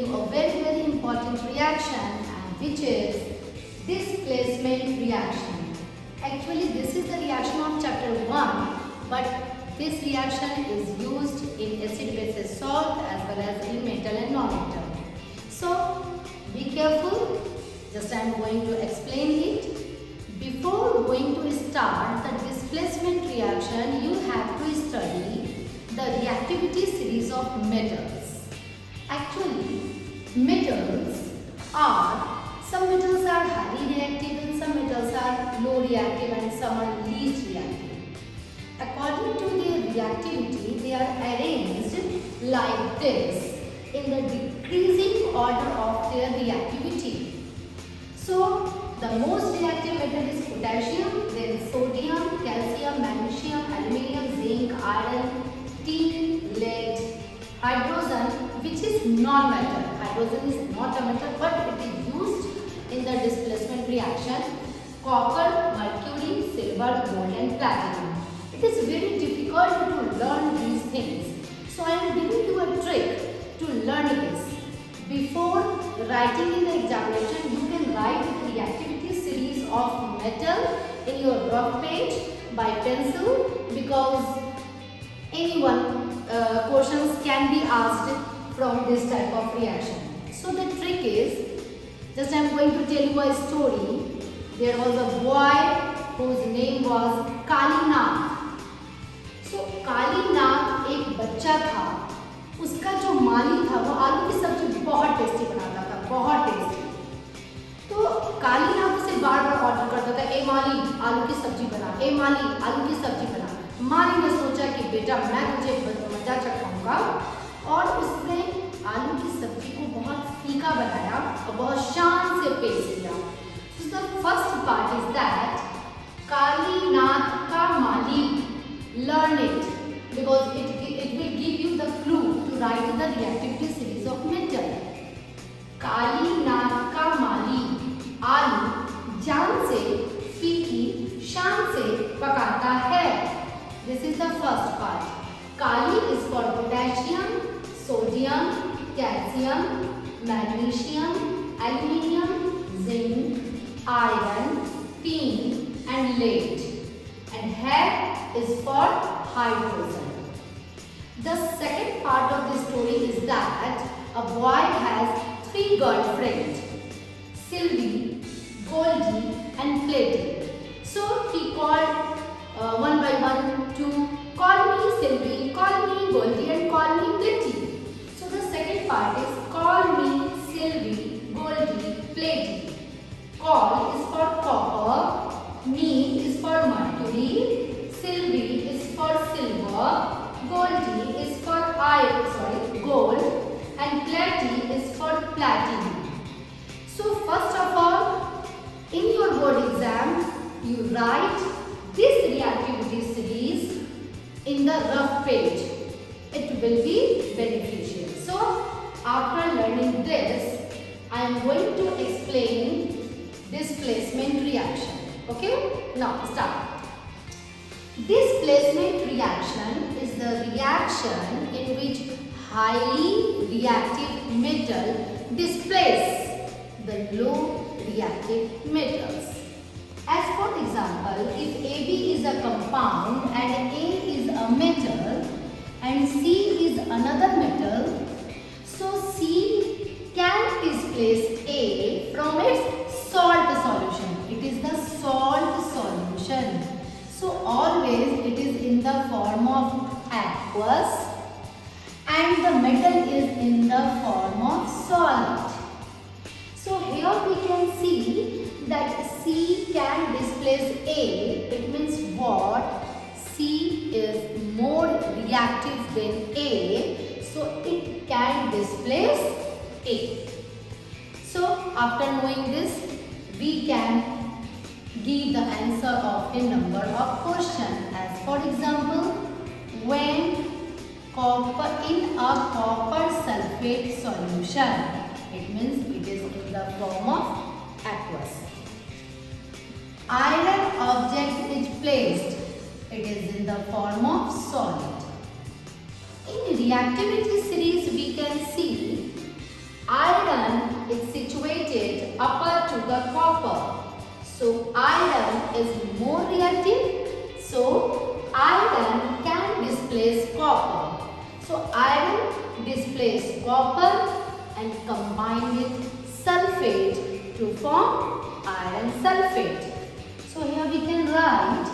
a very important reaction, and which is displacement reaction. Actually, this is the reaction of chapter 1, but this reaction is used in acid-base salt as well as in metal and non-metal. So, be careful. Just I am going to explain it. Before going to start the displacement reaction, you have to study the reactivity series of metals. Actually, metals are, some metals are highly reactive and some metals are low reactive and some are least reactive. According to their reactivity, they are arranged like this in the decreasing order of their reactivity. So, the most reactive metal is potassium, then sodium, calcium, magnesium, aluminium, zinc, iron, tin, lead, hydrogen, which is non-metal. Hydrogen is not a metal, but it is used in the displacement reaction. Copper, mercury, silver, gold and platinum. It is very difficult to learn these things. So I am giving you a trick to learn this. Before writing in the examination, you can write the reactivity series of metal in your rough page by pencil, because questions can be asked from this type of reaction. So the trick is, just I am going to tell you a story. There was a boy whose name was Kalinath. So Kalinath एक बच्चा था, उसका जो माली था वो आलू की सब्जी बहुत टेस्टी बनाता था, बहुत टेस्टी। तो कालीनाथ उसे बार बार ऑर्डर करता था, ए माली आलू की सब्जी बना, ए माली आलू की सब्जी बना। माली ने सोचा कि बेटा मैं तुझे मजा चखाऊंगा, और उसने आलू की सब्जी को बहुत फीका बनाया और बहुत शान से पेश किया। So the first part is that Kalinath का माली, learn it because it will give you the clue to write the reactivity series of metal. Kalinath का माली आलू जान से फीकी शान से पकाता है. This is the first part. Kali is for potassium, sodium, calcium, magnesium, aluminium, zinc, iron, tin and lead. And He is for hydrogen. The second part of the story is that a boy has 3 girlfriends, Sylvie, Goldie and Platy. So he called one by one to call me Sylvie, call me Goldie and call me Platy. So the second part is call me Sylvie, Goldie, Platy. Call is for copper, me is for mercury, Sylvie is for silver, Goldie is for gold and Platy is for platinum. So first of all, in your board exam, you write this reactivity series in the rough page. It will be beneficial. So after learning this, I am going to explain displacement reaction. Okay, now start. Displacement reaction is the reaction in which highly reactive metal displace the low reactive metals. As for example, if AB is a compound and A is a metal and C is another metal, so C can displace A from its salt solution. It is the salt solution. So always it is in the form of aqueous and the metal is in the form of solid. So here we can see that C can displace A. It means what? C is more reactive than A, so it can displace A. So after knowing this, we can give the answer of a number of questions. As for example, when copper in a copper sulfate solution, it means it is in the form of aqueous. Iron object is placed, it is in the form of solid. In reactivity series, we can see iron is more reactive, so iron can displace copper. So iron displace copper and combine with sulfate to form iron sulfate. So here we can write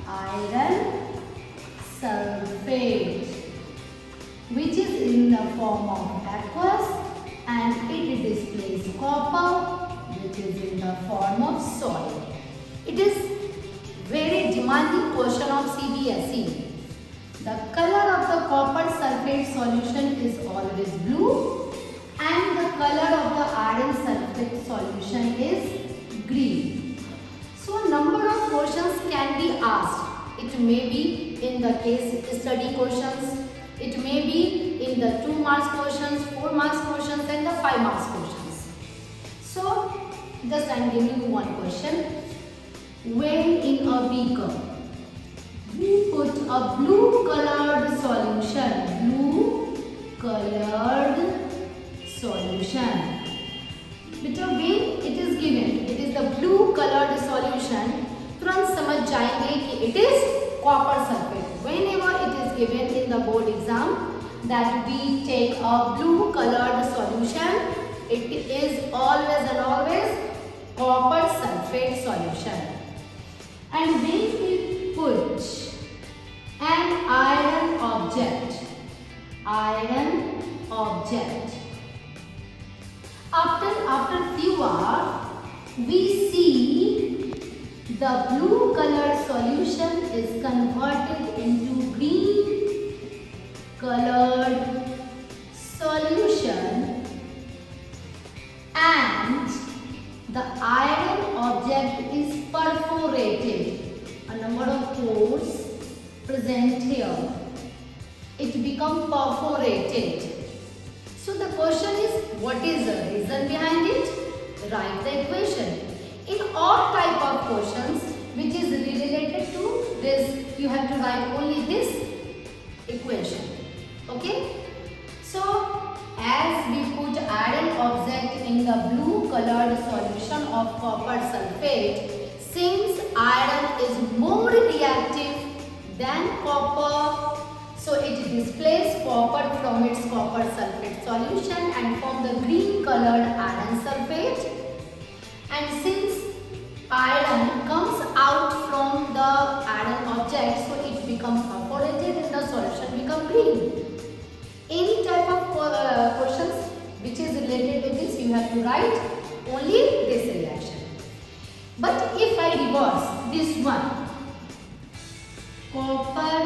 iron sulfate, which is in the form of aqueous, and it displays copper, which is in the form of solid. It is very demanding question of CBSE. The color of the copper sulfate solution is always blue, and the color of the iron sulfate solution is green. So number of questions can be asked. It may be in the case study questions, it may be in the 2 marks questions, 4 marks questions, and the 5 marks questions. So just I am giving you one question. When in a beaker we put a blue colored solution, बेटा when it is given, it is the blue colored solution, तुरंत समझ जाएंगे कि it is copper sulfate. Whenever it is given in the board exam that we take a blue colored solution, it is always and always copper sulfate solution. And when we put an iron object, after few hours we see the blue colored solution is converted into green colored solution, and the iron object is perforated. A number of pores present here. It becomes perforated. So the question is, what is the reason behind it? Write the equation. In all type of questions which is related to this, you have to write only this equation. Okay? So as we put iron object in the blue colored solution of copper sulfate, since iron is more reactive than copper, so it displays copper from its copper sulfate solution and form the green colored iron sulfate. And since iron comes out from the iron object, so it becomes perforated and the solution becomes green. Any type of questions which is related to this, you have to write only this reaction. But if I reverse this one, copper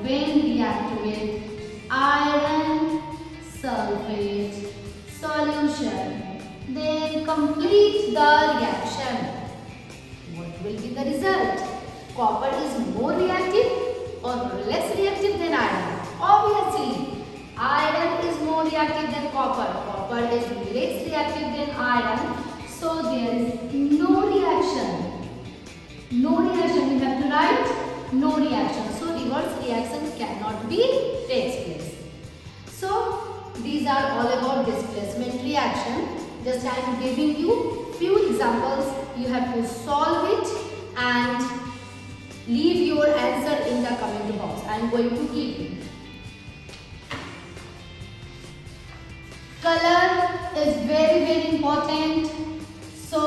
when react with iron sulfate solution, then complete the reaction. What will be the result? Copper is more reactive or less reactive than iron? Obviously, iron is more reactive than copper. Copper is less reactive than iron. So there is no reaction. No reaction. You have to write no reaction. So reverse reaction cannot be takes place. So these are all about displacement reaction. Just I am giving you few examples. You have to solve it and leave your answer in the comment box. I am going to give you. Color is very important. So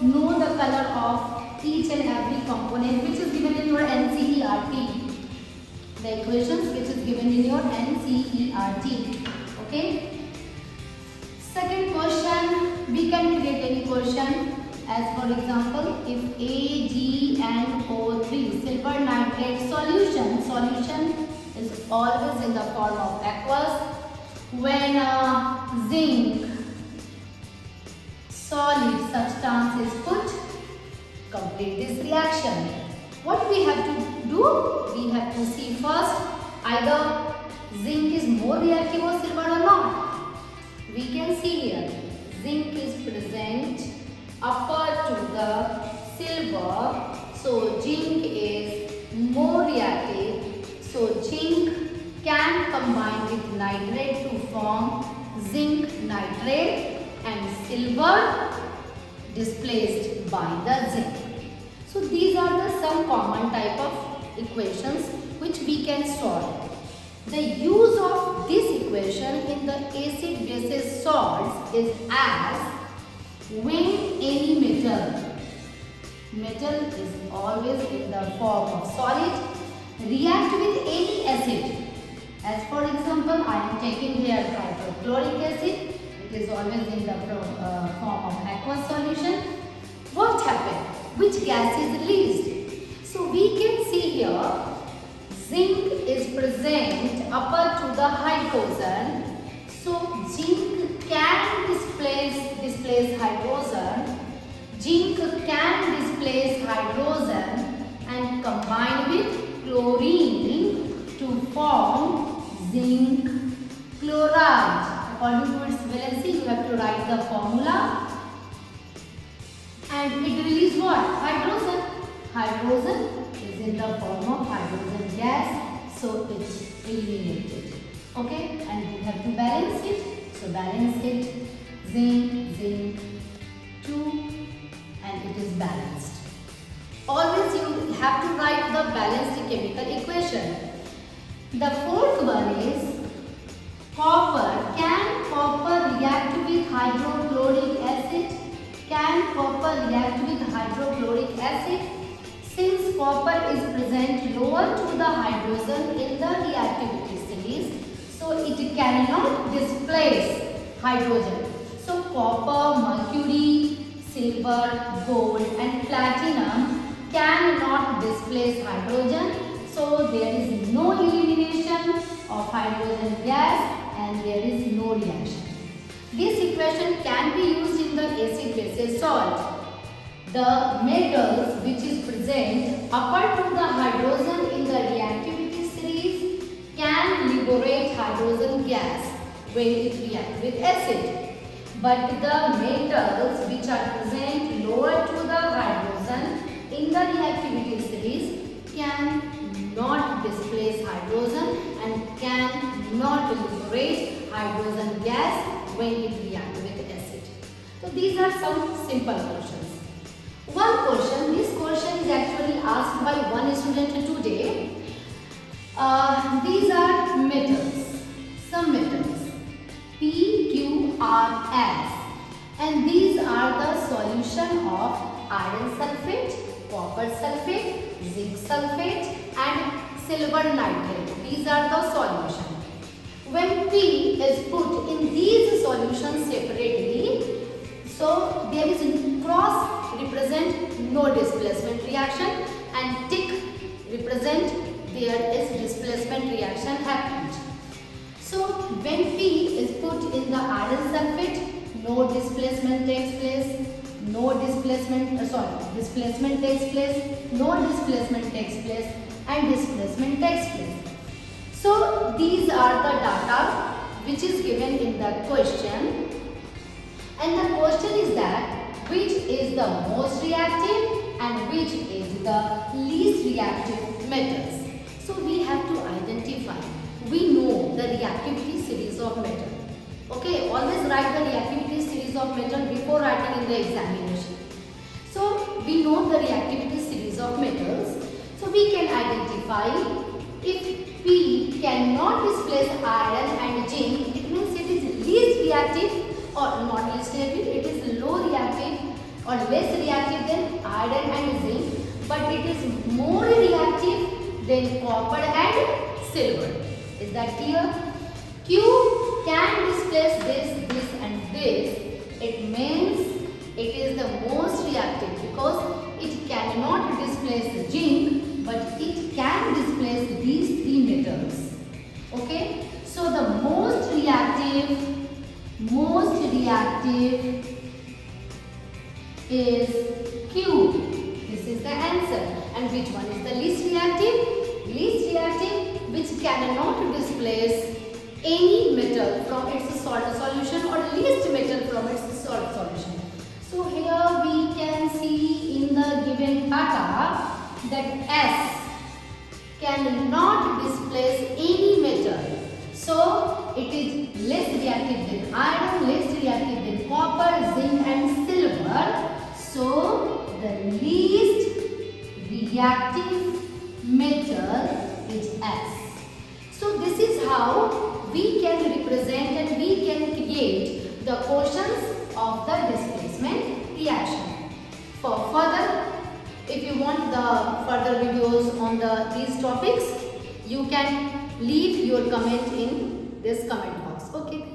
know the color of each and every component which is given in your NCERT. The equations which is given in your NCERT. Okay. Second question, we can create any question. As for example, if AgNO3 silver nitrate solution is always in the form of aqueous. When zinc solid substance is put, complete this reaction. What we have to do? We have to see first either zinc is more reactive or silver or not. We can see here zinc is present upper to the silver, so zinc is more reactive, so zinc can combine with nitrate to form zinc nitrate and silver displaced by the zinc. So these are the some common type of equations which we can solve. The use of this equation in the acid bases salts is as when any metal is always in the form of solid, react with any acid. As for example, I am taking here hydrochloric acid. It is always in the form of aqueous solution. What happened? Which gas is released? So we can see here zinc is present upper to the hydrogen. So zinc can displace hydrogen. Zinc can displace hydrogen and combine with chlorine to form zinc chloride. According to its valency, you have to write the formula. And it releases what? Hydrogen. Hydrogen is in the form of hydrogen gas, so it's eliminated. Okay, and we have to balance it. So balance it, zinc, 2, and it is balanced. Always you have to write the balanced chemical equation. The fourth one is copper. Can copper react with hydrochloric acid? Can copper react with hydrochloric acid? Since copper is present lower to the hydrogen in the reactivity series, so it cannot displace hydrogen. So copper, mercury, silver, gold and platinum cannot displace hydrogen. So there is no elimination of hydrogen gas and there is no reaction. This equation can be used in the acid bases salt. The metals which is present upper to the hydrogen in the reactivity series can liberate hydrogen gas when it reacts with acid. But the metals which are present lower to the hydrogen in the reactivity series cannot displace hydrogen and cannot liberate hydrogen gas when it reacts with acid. So these are some simple questions. One question, this question is actually asked by one student today. These are metals, some metals, P, Q, R, S, and these are the solution of iron sulfate, copper sulfate, zinc sulfate and silver nitrate. These are the solution. When P is put in these solutions separately, so there is cross represent no displacement reaction and tick represent there is displacement reaction happened. So when P is put in the iron sulfate, no displacement takes place, displacement takes place, no displacement takes place and displacement takes place. So these are the data which is given in the question, and the question is that which is the most reactive and which is the least reactive metals. So we have to identify. We know the reactivity series of metal. Okay, always write the reactivity series of metal before writing in the examination. So we know the reactivity series of metals. So we can identify if P cannot displace iron and zinc, it means it is least reactive or not least reactive, it is low reactive or less reactive than iron and zinc, but it is more reactive than copper and silver. Is that clear? Q can displace this and this. It means it is the most reactive because it cannot displace zinc, but it can displace these three metals. Okay? So the most reactive is Q. This is the answer. And which one is the least reactive? Least reactive, which cannot displace any metal from its salt solution or least metal from its salt solution. So here we can see in the given data that S cannot displace any metal. So it is less reactive than iron, less reactive than copper, zinc and silver. So the least reactive metal is S. So this is how we can represent and we can create the quotients of the displacement reaction. For further, if you want the further videos on these topics, you can leave your comment in this comment box. Okay.